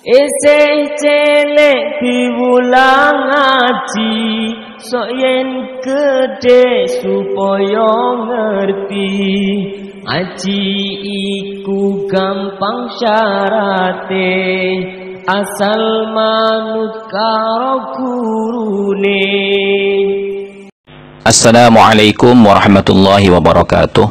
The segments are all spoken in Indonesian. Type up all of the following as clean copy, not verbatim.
Isih cilik diwulang ngaji, sok yen gedhe supaya ngerti. Aji iku gampang syarate, asal manut karo gurune. Assalamualaikum warahmatullahi wabarakatuh.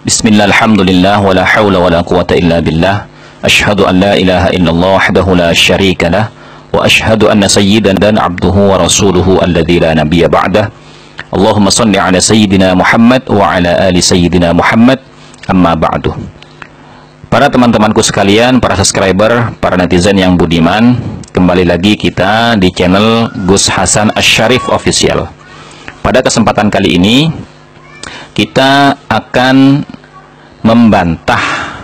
Bismillah, alhamdulillah, wala hawla wala quwata illa billah. Ashhadu an la ilaha illallah wahdahu la syarika lah, wa ashhadu anna sayyidan abduhu wa rasuluhu alladzi la nabiyya ba'dah. Allahumma salli ala sayyidina Muhammad wa ala ali sayyidina Muhammad, amma ba'du. Para teman-temanku sekalian, para subscriber, para netizen yang budiman, kembali lagi kita di channel Gus Hasan Asy-Syarif Official. Pada kesempatan kali ini kita akan membantah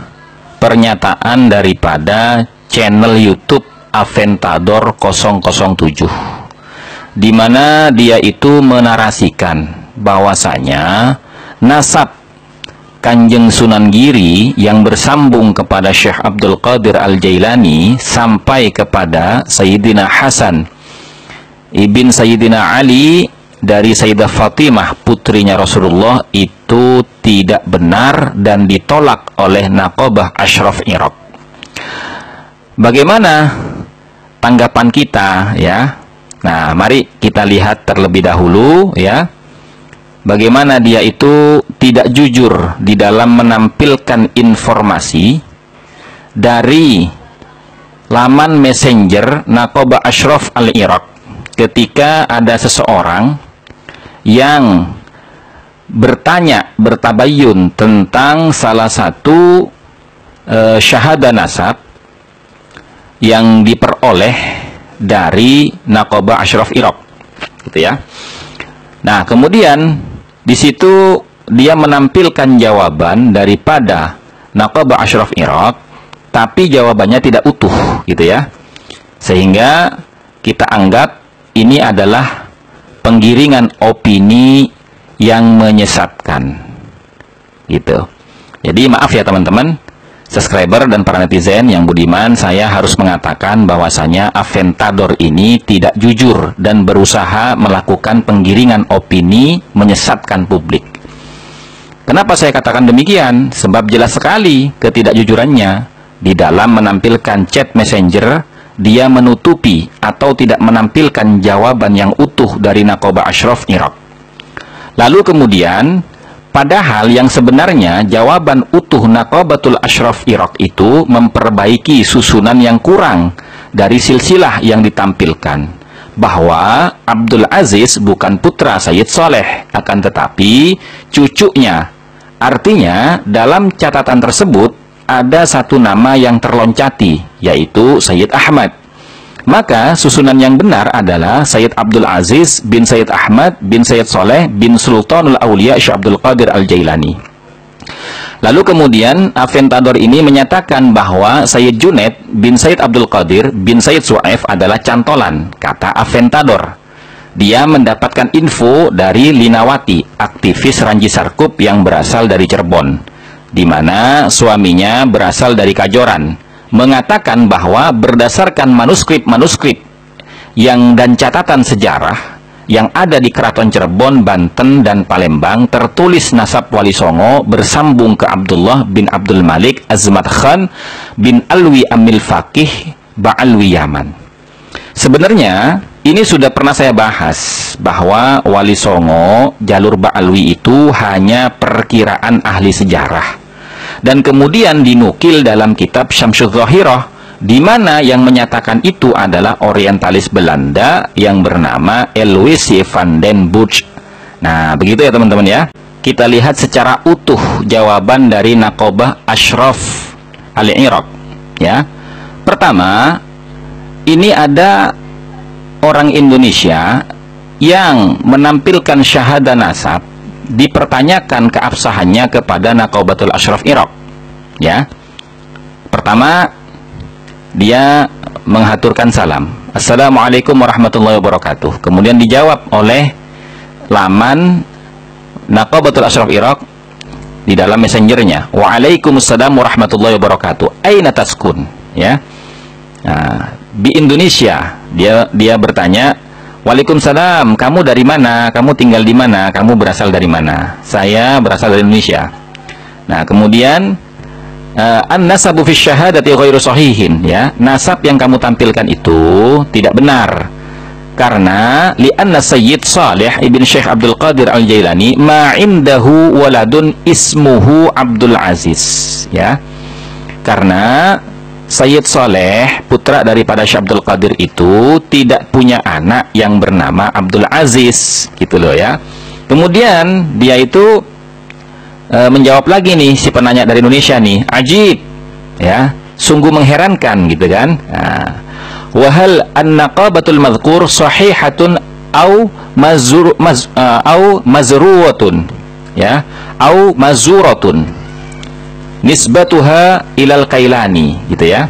pernyataan daripada channel YouTube Aventador 007, di mana dia itu menarasikan bahwasanya nasab Kanjeng Sunan Giri yang bersambung kepada Syekh Abdul Qadir Al-Jailani sampai kepada Sayyidina Hasan ibn Sayyidina Ali dari Sayyidah Fatimah putrinya Rasulullah itu tidak benar dan ditolak oleh Naqabah Ashraf Iraq. Bagaimana tanggapan kita ya? Nah, mari kita lihat terlebih dahulu ya. Bagaimana dia itu tidak jujur di dalam menampilkan informasi dari laman messenger Naqabah Ashraf Al-Iraq ketika ada seseorang yang bertanya, bertabayun tentang salah satu syahadah nasab yang diperoleh dari Naqabah Ashraf Iraq, gitu ya. Nah, kemudian di situ dia menampilkan jawaban daripada Naqabah Ashraf Iraq, tapi jawabannya tidak utuh, gitu ya. Sehingga kita anggap ini adalah penggiringan opini yang menyesatkan, gitu. Jadi maaf ya teman-teman subscriber dan para netizen yang budiman, saya harus mengatakan bahwasanya Aventador ini tidak jujur dan berusaha melakukan penggiringan opini menyesatkan publik. Kenapa saya katakan demikian? Sebab jelas sekali ketidakjujurannya di dalam menampilkan chat messenger. Dia menutupi atau tidak menampilkan jawaban yang utuh dari Naqabah Ashraf Iraq. Lalu kemudian, padahal yang sebenarnya jawaban utuh Naqabatul Ashraf Iraq itu memperbaiki susunan yang kurang dari silsilah yang ditampilkan, bahwa Abdul Aziz bukan putra Sayyid Saleh, akan tetapi cucunya. Artinya dalam catatan tersebut ada satu nama yang terloncati, yaitu Sayyid Ahmad. Maka susunan yang benar adalah Sayyid Abdul Aziz bin Sayyid Ahmad bin Sayyid Saleh bin Sultanul Aulia Syekh Abdul Qadir Al-Jailani. Lalu kemudian Aventador ini menyatakan bahwa Sayyid Junaid bin Sayyid Abdul Qadir bin Sayyid Su'aif adalah cantolan, kata Aventador. Dia mendapatkan info dari Linawati, aktivis Ranji Sarkup yang berasal dari Cirebon, di mana suaminya berasal dari Kajoran, mengatakan bahwa berdasarkan manuskrip-manuskrip yang dan catatan sejarah yang ada di Keraton Cirebon, Banten, dan Palembang, tertulis nasab Wali Songo bersambung ke Abdullah bin Abdul Malik Azmat Khan bin Alwi Amil Faqih Ba'alwi Yaman. Sebenarnya ini sudah pernah saya bahas bahwa Wali Songo jalur Ba'alwi itu hanya perkiraan ahli sejarah, dan kemudian dinukil dalam kitab Syamsuz Zahirah, di mana yang menyatakan itu adalah orientalis Belanda yang bernama Aloysius van den Buch. Nah, begitu ya teman-teman ya. Kita lihat secara utuh jawaban dari Naqabah Ashraf Al-Iraq ya. Pertama, ini ada orang Indonesia yang menampilkan syahadah nasab, dipertanyakan keabsahannya kepada Naqabatul Ashraf Iraq ya. Pertama, dia menghaturkan salam, Assalamualaikum warahmatullahi wabarakatuh. Kemudian dijawab oleh laman Naqabatul Ashraf Iraq di dalam messengernya, Waalaikumsalam warahmatullahi wabarakatuh, aina taskun ya. Nah, di Indonesia dia bertanya, "Waalaikumsalam, kamu dari mana? Kamu tinggal di mana? Kamu berasal dari mana?" "Saya berasal dari Indonesia." Nah, kemudian an-nasabu fi syahadati ghairu sahihin, ya. Nasab yang kamu tampilkan itu tidak benar. Karena li'anna Sayyid Saleh ibn Syekh Abdul Qadir Al-Jailani ma indahu waladun ismuhu Abdul Aziz, ya. Karena Sayyid Saleh, putra daripada Syekh Abdul Qadir itu tidak punya anak yang bernama Abdul Aziz, gitu loh, ya. Kemudian dia itu menjawab lagi nih, si penanya dari Indonesia nih, ajib, ya, sungguh mengherankan, gitu kan. Nah, wahal an-naqabatul madhkur sahihatun au mazruwatun, ya, au mazuratun nisbatuha ilal Kailani, gitu ya.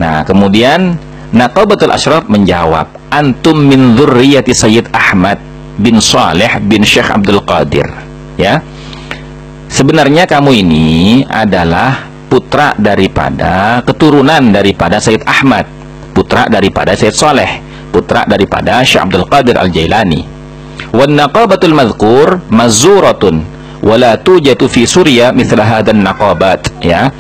Nah, kemudian Naqabatul Ashraf menjawab, antum min dzurriyyati Sayyid Ahmad bin Saleh bin Syekh Abdul Qadir, ya. Sebenarnya kamu ini adalah putra daripada, keturunan daripada Sayyid Ahmad, putra daripada Sayyid Saleh, putra daripada Syekh Abdul Qadir Al-Jailani. Wan naqabatul madhkur mazuratun wala tujatu fi Suriah mithla hadan naqabat, ya.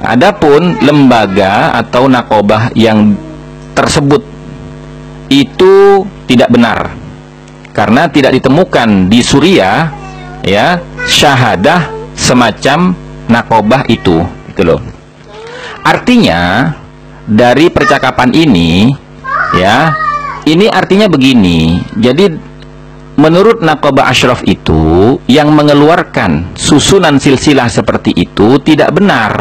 Adapun lembaga atau naqabah yang tersebut itu tidak benar karena tidak ditemukan di Suriah, ya, syahadah semacam naqabah itu, gitu loh. Artinya dari percakapan ini, ya, ini artinya begini. Jadi menurut Naqabah Ashraf itu yang mengeluarkan susunan silsilah seperti itu tidak benar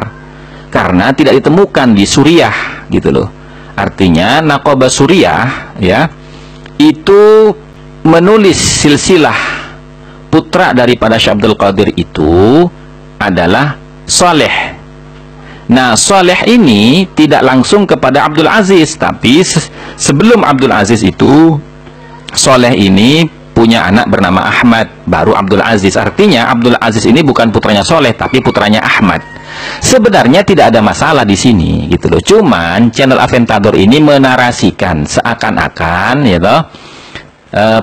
karena tidak ditemukan di Suriah, gitu loh. Artinya Naqabah Suriah, ya, itu menulis silsilah putra daripada Syekh Abdul Qadir itu adalah Saleh. Nah, Saleh ini tidak langsung kepada Abdul Aziz, tapi sebelum Abdul Aziz itu Saleh ini punya anak bernama Ahmad, baru Abdul Aziz. Artinya Abdul Aziz ini bukan putranya Saleh tapi putranya Ahmad. Sebenarnya tidak ada masalah di sini, gitu loh. Cuman channel Aventador ini menarasikan seakan-akan, ya toh,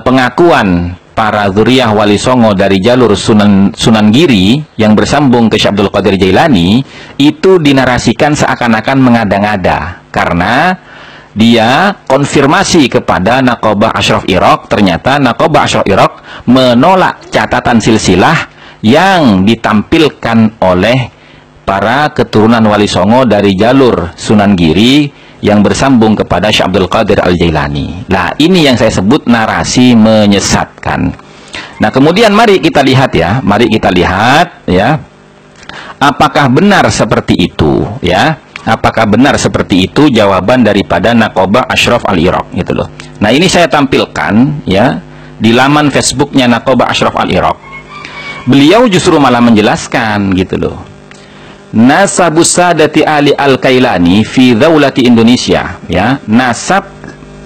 pengakuan para dzurriyyah Wali Songo dari jalur Sunan Giri yang bersambung ke Syekh Abdul Qadir Jailani itu dinarasikan seakan-akan mengada-ngada karena dia konfirmasi kepada Naqabah Ashraf Iraq. Ternyata Naqabah Ashraf Iraq menolak catatan silsilah yang ditampilkan oleh para keturunan Wali Songo dari jalur Sunan Giri yang bersambung kepada Syekh Abdul Qadir Al-Jailani. Nah, ini yang saya sebut narasi menyesatkan. Nah, kemudian mari kita lihat, ya. Mari kita lihat, ya. Apakah benar seperti itu, ya? Apakah benar seperti itu jawaban daripada Naqabah Ashraf Al-Iraq, gitu loh. Nah, ini saya tampilkan, ya, di laman Facebooknya Naqabah Ashraf Al-Iraq. Beliau justru malah menjelaskan, gitu loh. Nasabus sadati ali al-Kailani fi daulati Indonesia, ya, nasab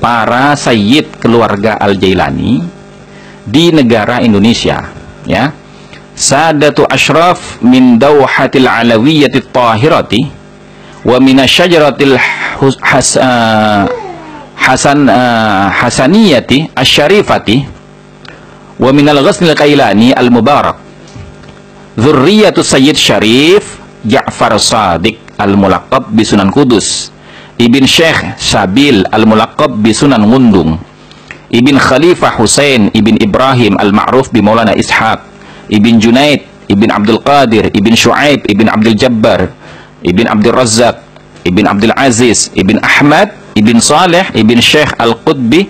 para sayyid keluarga Al-Jailani di negara Indonesia, ya. Sadatu Ashraf min dawhatil alawiyyati tahirati wa min asyajaratil hasaniyati asyarifati wa min al-ghasnil Kailani al-mubarak dzurriyyatu Sayyid Syarif Ja'far Shadiq al-Mulaqab bi Sunan Kudus, Ibn Syekh Sabil al-Mulaqab bi Sunan Ngundung, Ibn Khalifah Husain Ibn Ibrahim al-Ma'ruf bi Maulana Ishaq, Ibn Junaid Ibn Abdul Qadir Ibn Shu'aib Ibn Abdul Jabbar Ibn Abdul Razzaq Ibn Abdul Aziz Ibn Ahmad Ibn Saleh Ibn Syekh Al-Qutbi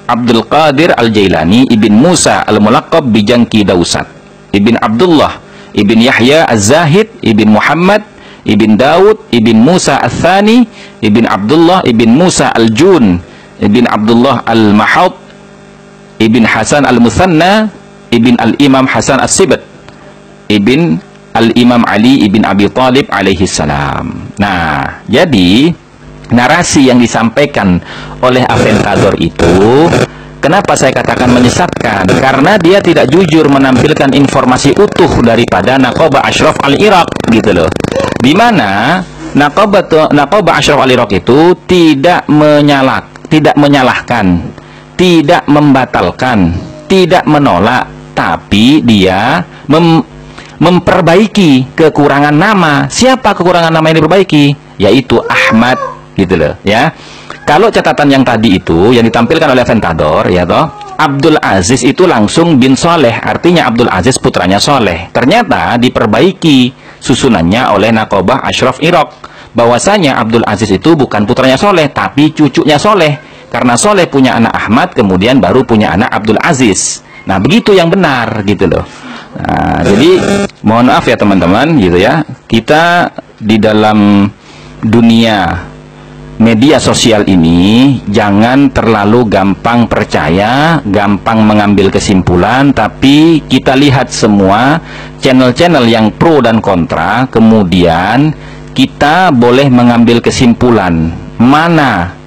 Abdul Qadir Al-Jailani Ibn Musa al-Mulaqab bi Jangki Dausat, Ibn Abdullah Ibn Yahya Az-Zahid Ibn Muhammad Ibn Daud Ibn Musa Al-Thani Ibn Abdullah Ibn Musa Al-Jun Ibn Abdullah Al-Mahad Ibn Hasan Al-Muthanna Ibn Al-Imam Hasan As-Sibat Ibn Al-Imam Ali Ibn Abi Talib alaihi salam. Nah, jadi narasi yang disampaikan oleh Aventador itu, kenapa saya katakan menyesatkan? Karena dia tidak jujur menampilkan informasi utuh daripada Naqabah Ashraf Al-Iraq, gitu loh. Dimana Naqabah Ashraf al-Iraq itu tidak menyalahkan, tidak membatalkan, tidak menolak, tapi dia memperbaiki kekurangan nama. Siapa kekurangan nama yang diperbaiki? Yaitu Ahmad, gitu loh, ya. Kalau catatan yang tadi itu yang ditampilkan oleh Aventador, ya toh, Abdul Aziz itu langsung bin Soleh, artinya Abdul Aziz putranya Soleh. Ternyata diperbaiki susunannya oleh Naqabah Ashraf Iraq, bahwasanya Abdul Aziz itu bukan putranya Soleh, tapi cucunya Soleh. Karena Soleh punya anak Ahmad, kemudian baru punya anak Abdul Aziz. Nah, begitu yang benar, gitu loh. Nah, jadi mohon maaf ya teman-teman, gitu ya. Kita di dalam dunia media sosial ini jangan terlalu gampang percaya, gampang mengambil kesimpulan, tapi kita lihat semua channel-channel yang pro dan kontra, kemudian kita boleh mengambil kesimpulan mana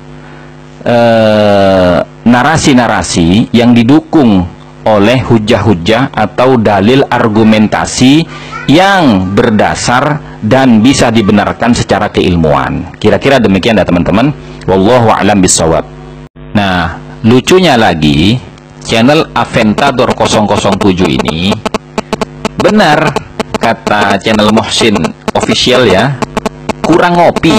narasi-narasi yang didukung oleh hujah-hujah atau dalil argumentasi yang berdasar dan bisa dibenarkan secara keilmuan. Kira-kira demikian ya teman-teman. Wallahu a'lam bishawab. Nah, lucunya lagi, channel Aventador 007 ini benar kata channel Muhsin official ya, kurang ngopi.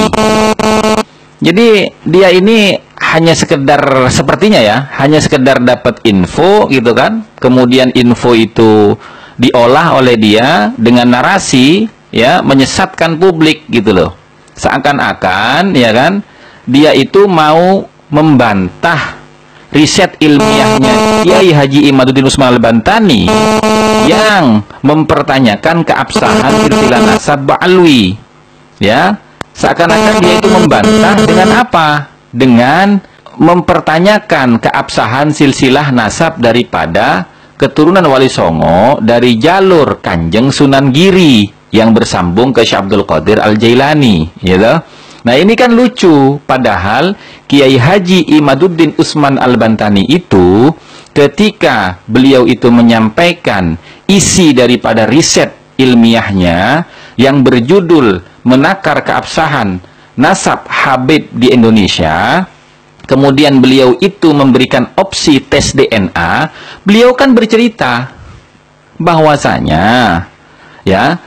Jadi dia ini hanya sekedar sepertinya ya, hanya sekedar dapat info gitu kan. Kemudian info itu diolah oleh dia dengan narasi ya, menyesatkan publik gitu loh. Seakan-akan ya kan, dia itu mau membantah riset ilmiahnya Kiai Haji Imaduddin Usman Al-Bantani yang mempertanyakan keabsahan silsilah nasab Ba'alwi. Ya, seakan-akan dia itu membantah dengan apa? Dengan mempertanyakan keabsahan silsilah nasab daripada keturunan Wali Songo dari jalur Kanjeng Sunan Giri yang bersambung ke Syekh Abdul Qadir Al-Jailani, gitu. Nah, ini kan lucu, padahal Kiai Haji Imaduddin Usman Al-Bantani itu ketika beliau itu menyampaikan isi daripada riset ilmiahnya yang berjudul Menakar Keabsahan Nasab Habib di Indonesia, kemudian beliau itu memberikan opsi tes DNA. Beliau kan bercerita bahwasanya ya,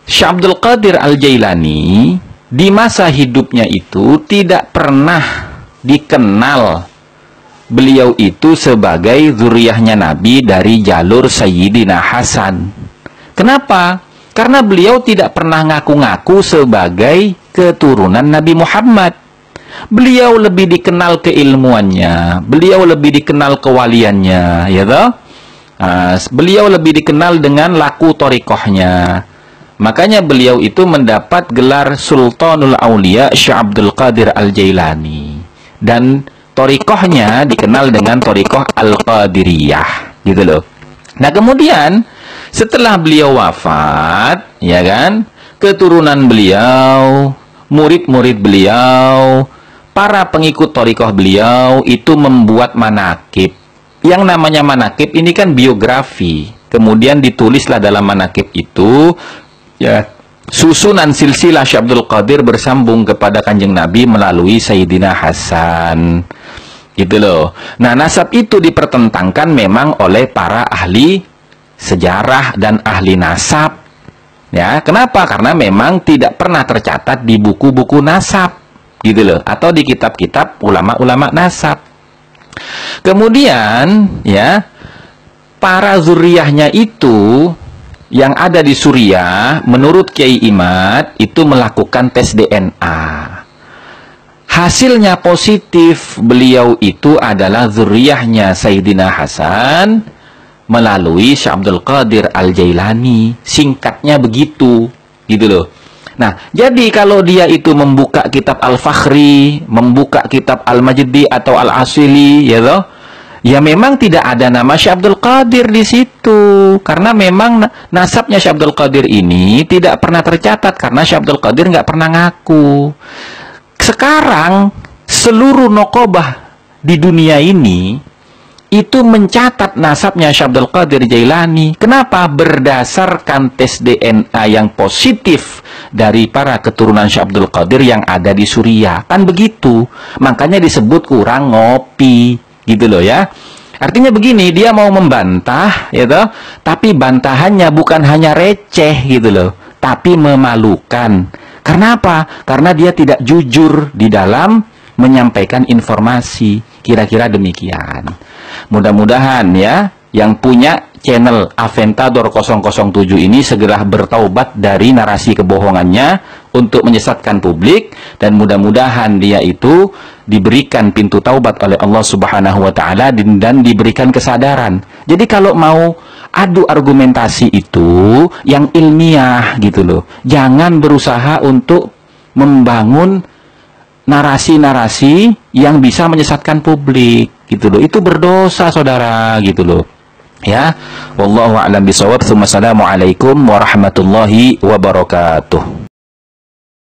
Syekh Abdul Qadir Al-Jailani di masa hidupnya itu tidak pernah dikenal beliau itu sebagai zuriyahnya Nabi dari jalur Sayyidina Hasan. Kenapa? Karena beliau tidak pernah ngaku-ngaku sebagai keturunan Nabi Muhammad. Beliau lebih dikenal keilmuannya, beliau lebih dikenal kewaliannya, ya toh? Beliau lebih dikenal dengan laku torikohnya. Makanya beliau itu mendapat gelar Sultanul Aulia Syekh Abdul Qadir Al-Jailani. Dan torikohnya dikenal dengan torikoh Al-Qadiriyah, gitu loh. Nah, kemudian setelah beliau wafat, ya kan, keturunan beliau, murid-murid beliau, para pengikut torikoh beliau itu membuat manakib. Yang namanya manakib ini kan biografi. Kemudian ditulislah dalam manakib itu ya, susunan silsilah Syekh Abdul Qadir bersambung kepada Kanjeng Nabi melalui Sayyidina Hasan. Gitu loh. Nah, nasab itu dipertentangkan memang oleh para ahli sejarah dan ahli nasab. Ya, kenapa? Karena memang tidak pernah tercatat di buku-buku nasab, gitu loh, atau di kitab-kitab ulama-ulama nasab. Kemudian, ya, para zuriyahnya itu yang ada di Suriah, menurut Kiai Imad itu melakukan tes DNA. Hasilnya positif, beliau itu adalah zuriyahnya Sayyidina Hasan melalui Syekh Abdul Qadir Al-Jailani. Singkatnya begitu, gitu loh. Nah, jadi kalau dia itu membuka kitab Al-Fakhri, membuka kitab Al-Majdi atau Al-Asili, ya toh, ya memang tidak ada nama Syekh Abdul Qadir di situ. Karena memang nasabnya Syekh Abdul Qadir ini tidak pernah tercatat karena Syekh Abdul Qadir nggak pernah ngaku. Sekarang seluruh nokobah di dunia ini itu mencatat nasabnya Syekh Abdul Qadir Jailani. Kenapa? Berdasarkan tes DNA yang positif dari para keturunan Syekh Abdul Qadir yang ada di Suriah. Kan begitu. Makanya disebut kurang ngopi, gitu loh ya. Artinya begini, dia mau membantah, gitu, tapi bantahannya bukan hanya receh, gitu loh, tapi memalukan. Karena apa? Karena dia tidak jujur di dalam menyampaikan informasi. Kira-kira demikian. Mudah-mudahan ya, yang punya channel Aventador 007 ini segera bertaubat dari narasi kebohongannya untuk menyesatkan publik, dan mudah-mudahan dia itu diberikan pintu taubat oleh Allah Subhanahu wa taala dan diberikan kesadaran. Jadi kalau mau adu argumentasi itu yang ilmiah gitu loh. Jangan berusaha untuk membangun narasi-narasi yang bisa menyesatkan publik gitu loh. Itu berdosa saudara gitu loh. Ya, wallahu a'lam bishawab. Assalamualaikum warahmatullahi wabarakatuh.